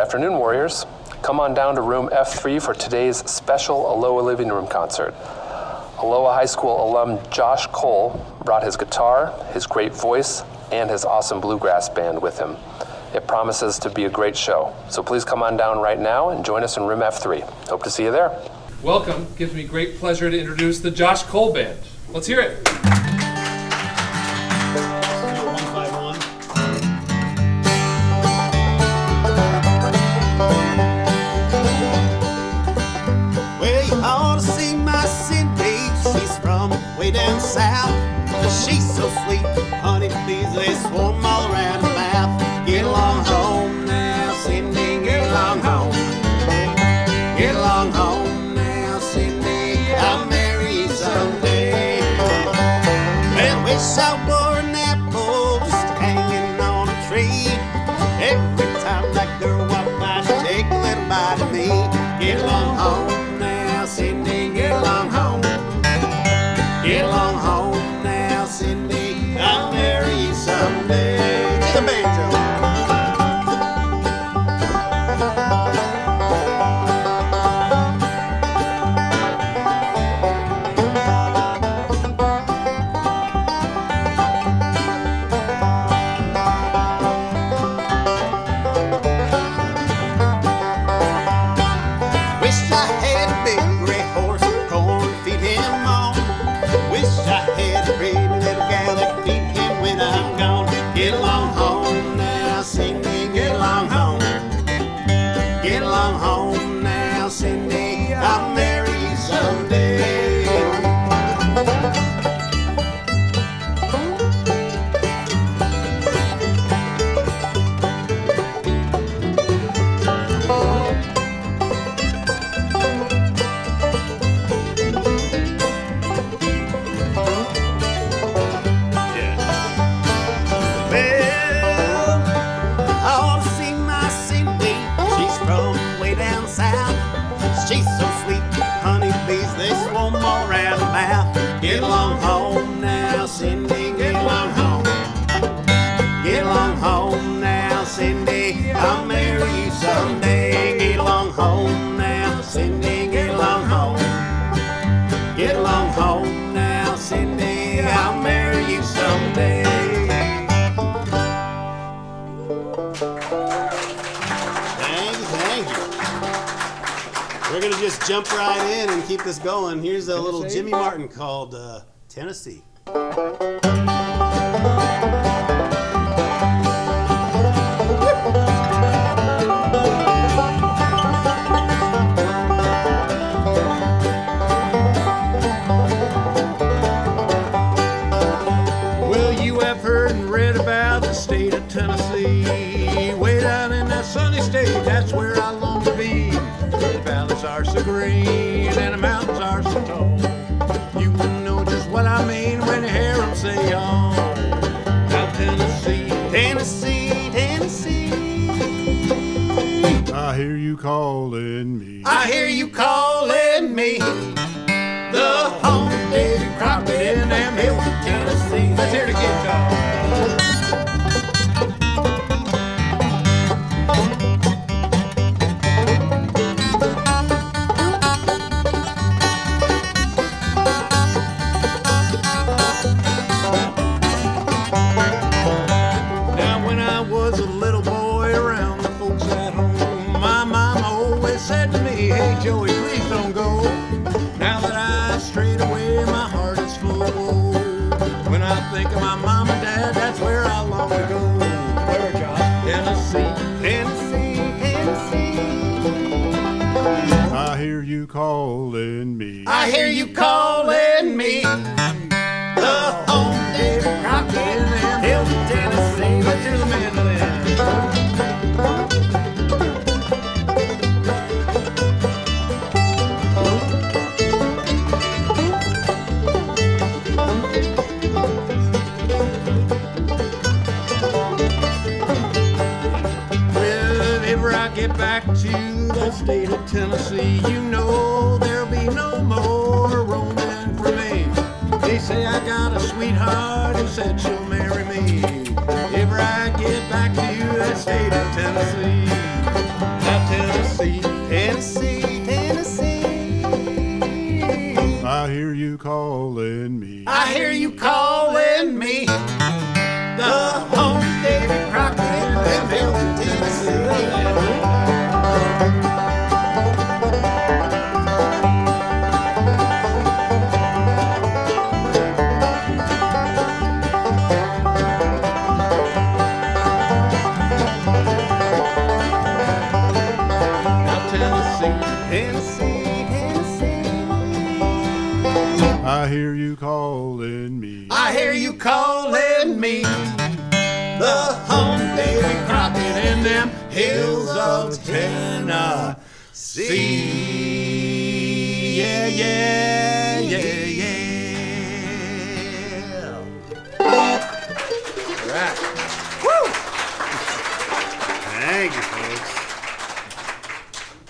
afternoon, Warriors. Come on down to room F3 for today's special Aloha Living Room Concert. Aloha High School alum Josh Cole brought his guitar, his great voice, and his awesome bluegrass band with him. It promises to be a great show, so please come on down right now and join us in room F3. Hope to see you there. Welcome. Gives me great pleasure to introduce the Josh Cole Band. Let's hear it. Well, you ought to see my Cindy. She's from way down south. She's so sweet, honey, please, they swarm all around her mouth. Get along home now, Cindy, get along home. Get along home now, Cindy, I'll marry you someday. Well, wish I wore an apple just hanging on a tree. Every time that girl walks by, she take a little bite of me. Get along home now, Cindy, get along home. Get along home now, Cindy, I'll marry you someday. To the banjo. Wish I had a big gray horse, corn to feed him on. Wish I had a pretty little gal that could feed him when I'm gone. Get along home now, Cindy, get along home. Get along home now, Cindy, I'll marry you someday. Well, I ought to see my Cindy. She's from way down south. She's so sweet, honey, please, they swarm all around her mouth. Get along home now, Cindy, get along home. Get along home now, Cindy, I'll marry you someday. Get along home now, Cindy, get along home. Get along home now, Cindy, I'll marry you someday. Thank you. We're going to just jump right in and keep this going. Here's a little Jimmy Martin called Tennessee. Well, you have heard and read about the state of Tennessee. Way down in that sunny state, that's where I long to be. The valleys are so green and the mountains are so tall. You will know just what I mean when you hear them say, oh, now Tennessee, Tennessee, Tennessee. I hear you calling me. I hear you calling me. The home Davy Crockett in them hills of Tennessee. Let's hear the guitar. Now when I was a little boy around the folks at home, my mama always said to me, hey Joey, please don't go. Now that I strayed away, my heart is full of woe. When I think of my mom and dad, that's where I long to go. Where, Josh? Tennessee, Tennessee, Tennessee. I hear you calling me. I hear you calling me. The home Davy Crockett in them hills of Tennessee. Let's hear the mandolin. Well, if I get back to the state of Tennessee, you know there'll be no more roaming for me. They say I got a sweetheart who said she'll marry me. If I get back to that state of Tennessee. you calling me. The home Davy Crockett and Beaverton, Tennessee. I hear you calling me. I hear you calling me. The home Davy Crockett in them hills of Tennessee. Yeah, yeah, yeah, yeah. All right. Woo! Thank you, folks.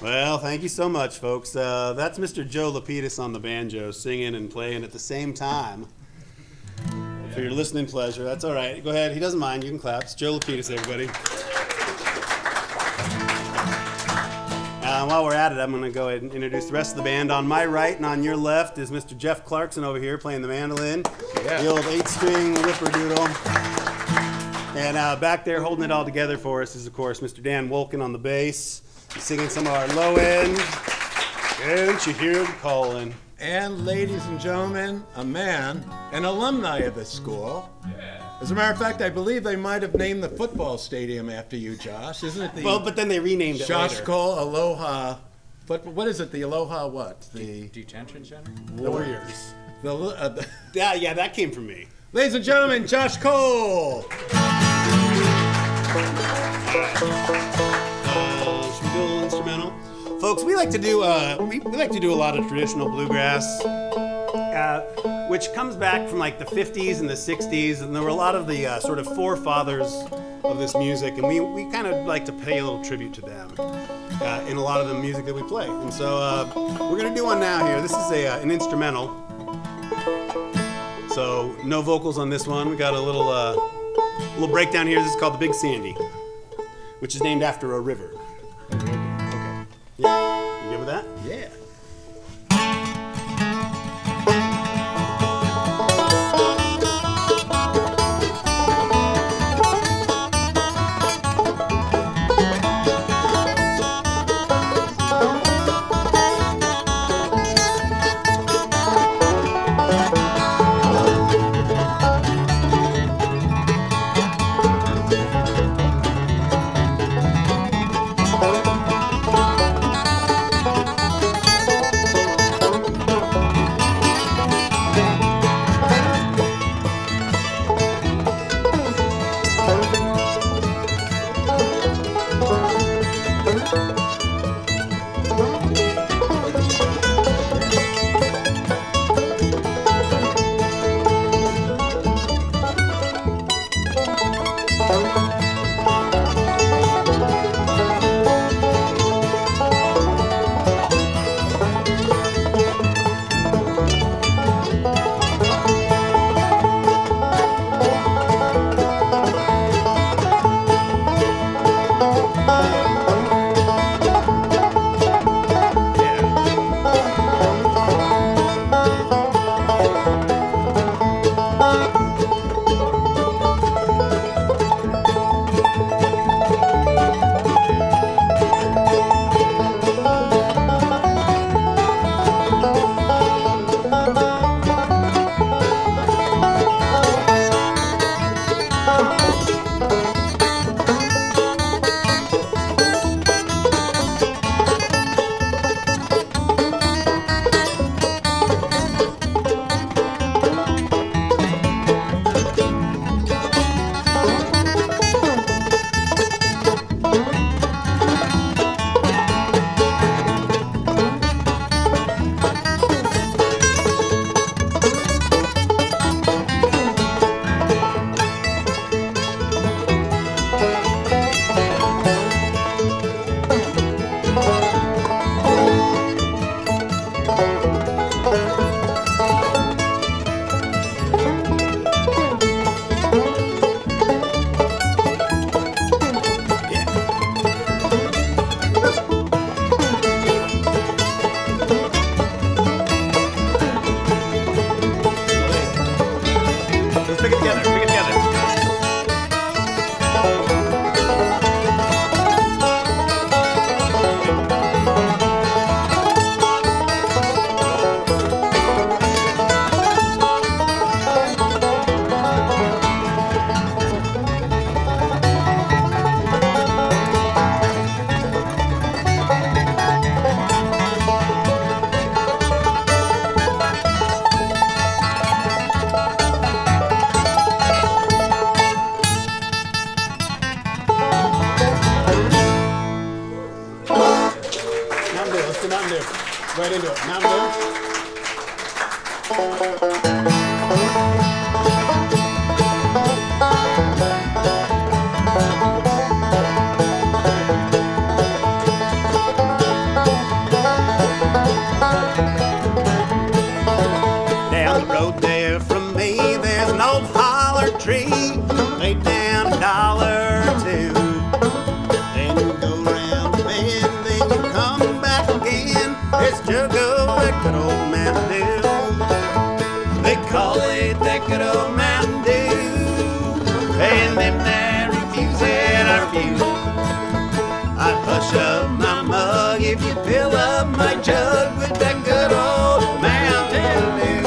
Well, thank you so much, folks. That's Mr. Joe Lapidus on the banjo, singing and playing at the same time. For your listening pleasure. That's all right. Go ahead. He doesn't mind. You can clap. It's Joe Lapidus, everybody. While we're at it, I'm going to go ahead and introduce the rest of the band. On my right and on your left is Mr. Geoff Clarkson over here playing the mandolin. Yeah. The old 8-string whipperdoodle. And back there holding it all together for us is, of course, Mr. Dan Wolken on the bass. He's singing some of our low end. Can't you hear him calling? And ladies and gentlemen, a man, an alumni of this school. As a matter of fact, I believe they might have named the football stadium after you, Josh. Isn't it the Well, but then they renamed it Josh later. Cole Aloha? What is it? The Aloha what? The Detention center? Warriors. the Yeah, that came from me. ladies and gentlemen, Josh Cole. Should we do a little instrumental? Folks, we like to do we like to do a lot of traditional bluegrass, which comes back from like the 50s and the 60s, and there were a lot of the sort of forefathers of this music, and we kind of like to pay a little tribute to them in a lot of the music that we play. And so we're gonna do one now here. This is an instrumental, so no vocals on this one. We got a little breakdown here. This is called the Big Sandy, which is named after a river. Yeah, you good with that? Yeah. Right into it. Mountain Dew. Down the road there from me, there's an old holler tree. Lay down $1 or two. Then you go round the bend, then you come back again. There's a jug of that good old Mountain Dew. They call it that good old Mountain Dew. And them that refuse it are few. I'd hush up my mug if you fill up my jug with that good old Mountain Dew.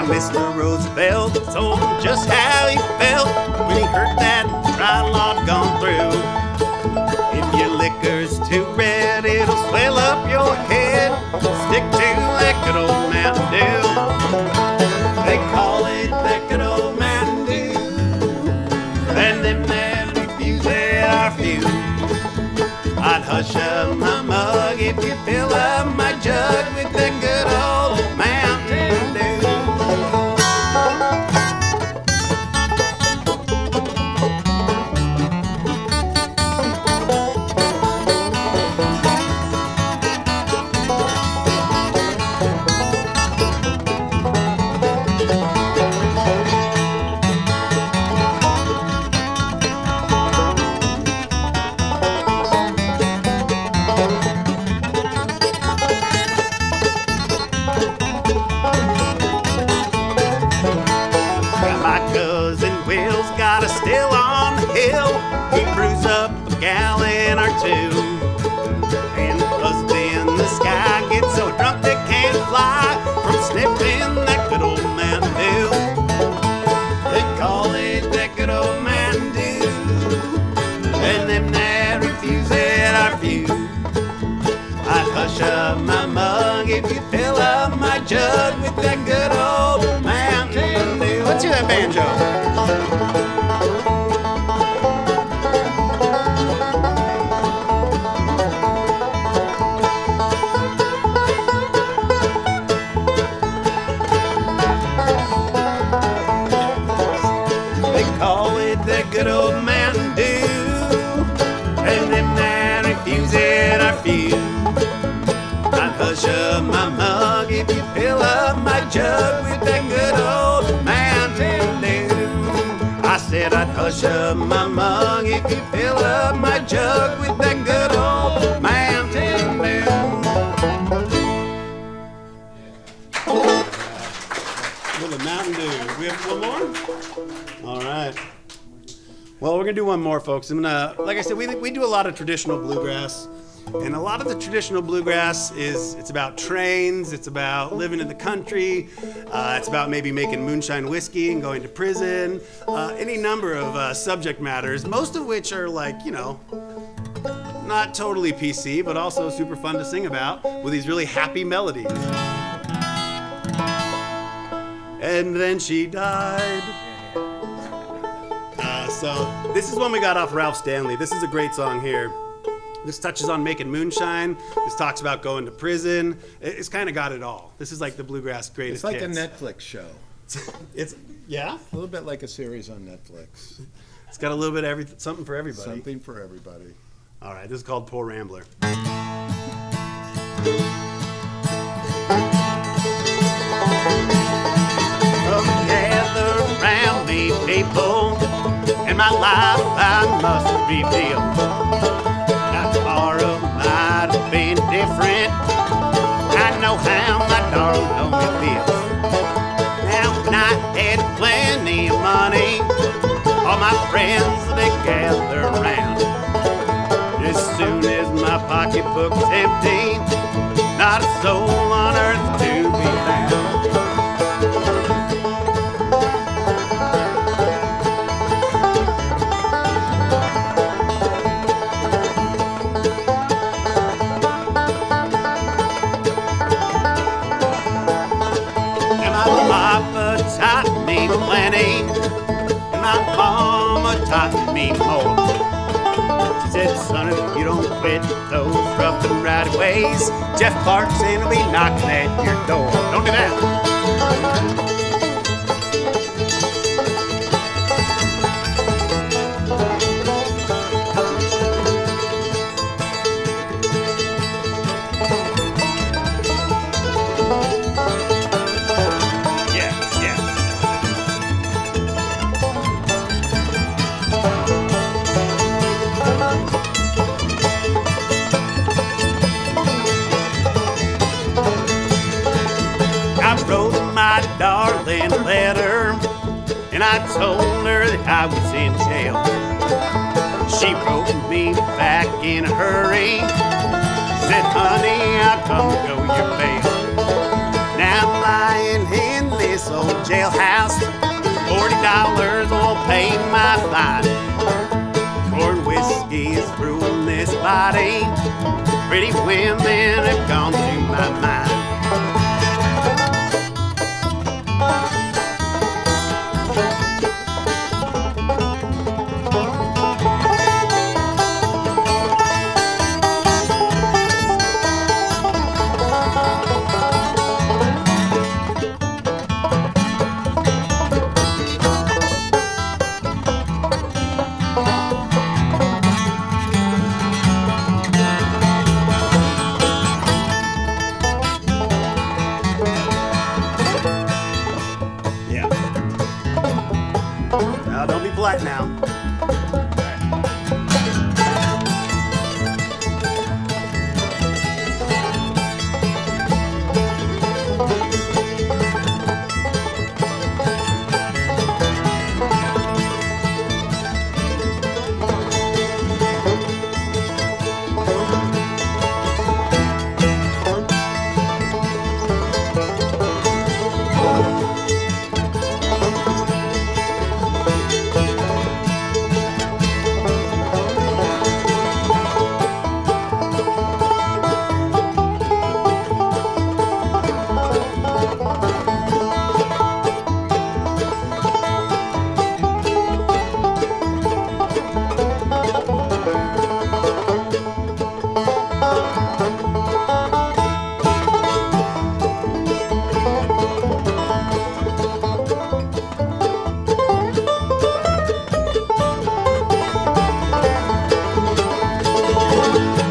Mr. Roosevelt told him just how he felt when he heard that trial had gone through. If your liquor's too red, it'll swell up your head. Stick to that good old Mountain Dew. They call it that good old Mountain Dew. And them that refuse it are few. I'd hush up my mug if you fill up my jug with that good old Mountain Dew. And the husband in the sky gets so drunk they can't fly from sniffing that good old Mountain Dew. They call it that good old Mountain Dew. And them that refuse it are few. I'd hush up my mug if you fill up my jug with that good old Mountain Dew. Let's hear that banjo. Good old Mountain Dew, and them that refuse it are few. I'd hush up my mug if you fill up my jug with that good old Mountain Dew. I said I'd hush up my mug if you fill up my jug with that good old Mountain Dew. Little Mountain Dew. We have one more? All right. Well, we're gonna do one more, folks. Like I said, we do a lot of traditional bluegrass, and a lot of the traditional bluegrass it's about trains, it's about living in the country, it's about maybe making moonshine whiskey and going to prison, any number of subject matters, most of which are like, not totally PC, but also super fun to sing about with these really happy melodies. And then she died. So this is one we got off Ralph Stanley. This is a great song here. This touches on making moonshine. This talks about going to prison. It's kind of got it all. This is like the bluegrass greatest hits. It's like a Netflix show. Yeah? A little bit like a series on Netflix. It's got a little bit of something for everybody. Something for everybody. All right, this is called Poor Rambler. Gather around me, people. In my life I must reveal. Now tomorrow might have been different. I know how my darling homie feels. Now when I had plenty of money, all my friends they gather around. As soon as my pocketbook's empty, not a soul on earth to be found. said, son, if you don't quit those rough and rowdy ways, Geoff Clarkson will be knocking at your door. Don't do that. Darling letter, and I told her that I was in jail. She wrote me back in a hurry, said, honey, I'll come go your bail. Now I'm lying in this old jailhouse, $40 will pay my fine. Corn whiskey is ruining this body, pretty women have gone to my mind. Now.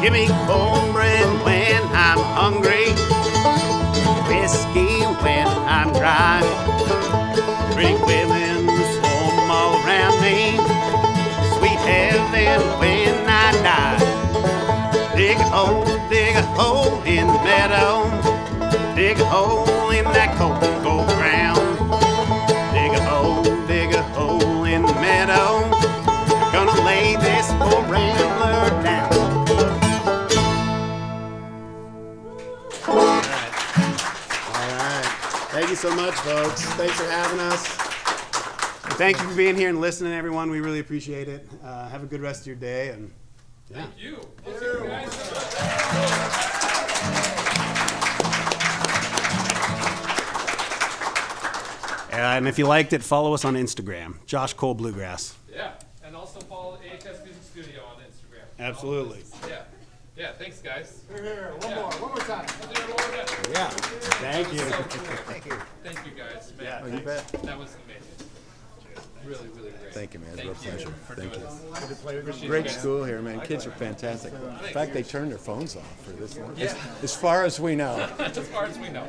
Give me cornbread when I'm hungry, whiskey when I'm dry. Pretty women swarm all around me, sweet heaven when I die. Dig a hole in the meadow, dig a hole in that cold, cold ground. Dig a hole in the meadow, gonna lay this poor rambler down. Thank you so much, folks. Thanks for having us. Thank you for being here and listening, everyone. We really appreciate it. Have a good rest of your day. And yeah. Thank you. Let's hear it, guys. And if you liked it, follow us on Instagram, Josh Cole Bluegrass. Yeah, and also follow AHS Music Studio on Instagram. Absolutely. Yeah. Yeah, thanks, guys. Here, one more time. Let's do it one more time. Yeah. Thank you. So cool. Thank you, guys. Man, Yeah, You bet. that was amazing. Really, really great. Thank you, man. It's a real pleasure. Thank you. Appreciate Great you guys. school here, man. Kids are fantastic. In fact, they turned their phones off for this one. As far as we know. As far as we know.